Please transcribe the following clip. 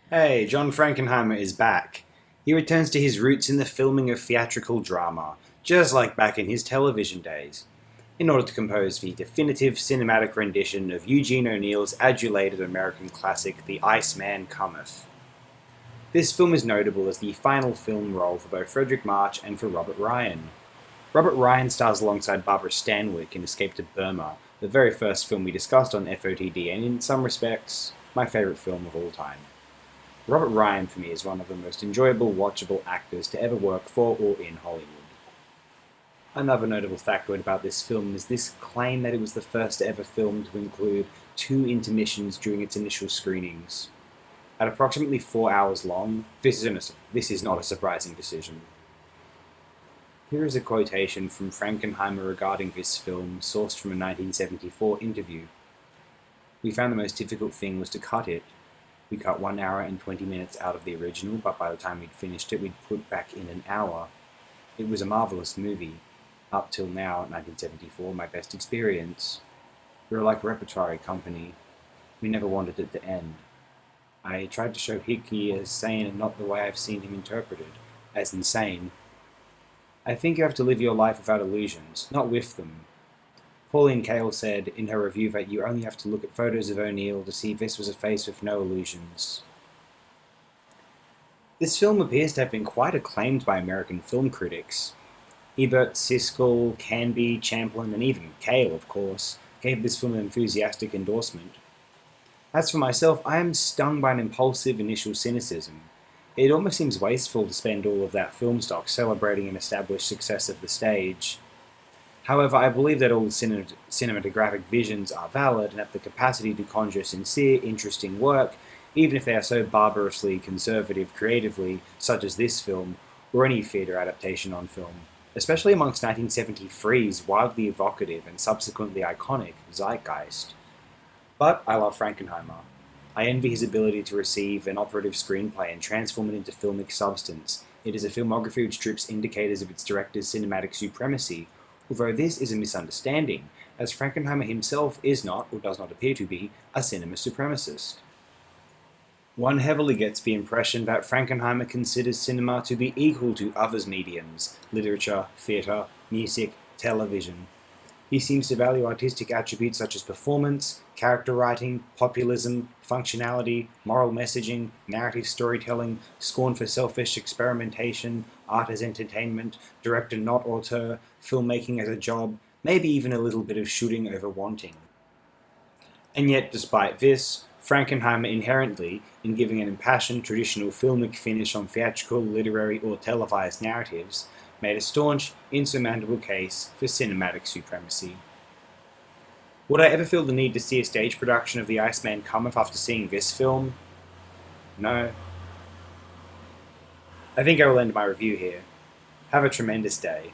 Hey, John Frankenheimer is back. He returns to his roots in the filming of theatrical drama, just like back in his television days, in order to compose the definitive cinematic rendition of Eugene O'Neill's adulated American classic, The Iceman Cometh. This film is notable as the final film role for both Frederick March and for Robert Ryan. Robert Ryan stars alongside Barbara Stanwyck in Escape to Burma, the very first film we discussed on FOTD, and in some respects, my favourite film of all time. Robert Ryan, for me, is one of the most enjoyable, watchable actors to ever work for or in Hollywood. Another notable factoid about this film is this claim that it was the first ever film to include two intermissions during its initial screenings. At approximately 4 hours long, this is not a surprising decision. Here is a quotation from Frankenheimer regarding this film, sourced from a 1974 interview. "We found the most difficult thing was to cut it. We cut 1 hour and 20 minutes out of the original, but by the time we'd finished it, we'd put back in an hour. It was a marvelous movie. Up till now, 1974, my best experience. We were like a repertory company. We never wanted it to end. I tried to show Hickey as sane and not the way I've seen him interpreted, as insane. I think you have to live your life without illusions, not with them. Pauline Kael said in her review that you only have to look at photos of O'Neill to see this was a face with no illusions." This film appears to have been quite acclaimed by American film critics. Ebert, Siskel, Canby, Champlin, and even Kael, of course, gave this film an enthusiastic endorsement. As for myself, I am stung by an impulsive initial cynicism. It almost seems wasteful to spend all of that film stock celebrating an established success of the stage. However, I believe that all cinematographic visions are valid and have the capacity to conjure sincere, interesting work, even if they are so barbarously conservative creatively, such as this film, or any theatre adaptation on film, especially amongst 1973's wildly evocative and subsequently iconic zeitgeist. But I love Frankenheimer. I envy his ability to receive an operative screenplay and transform it into filmic substance. It is a filmography which strips indicators of its director's cinematic supremacy, although this is a misunderstanding, as Frankenheimer himself is not, or does not appear to be, a cinema supremacist. One heavily gets the impression that Frankenheimer considers cinema to be equal to other mediums, literature, theatre, music, television. He seems to value artistic attributes such as performance, character writing, populism, functionality, moral messaging, narrative storytelling, scorn for selfish experimentation, art as entertainment, director not auteur, filmmaking as a job, maybe even a little bit of shooting over wanting. And yet, despite this, Frankenheimer inherently, in giving an impassioned traditional filmic finish on theatrical, literary, or televised narratives, made a staunch, insurmountable case for cinematic supremacy. Would I ever feel the need to see a stage production of The Iceman Cometh after seeing this film? No. I think I will end my review here. Have a tremendous day.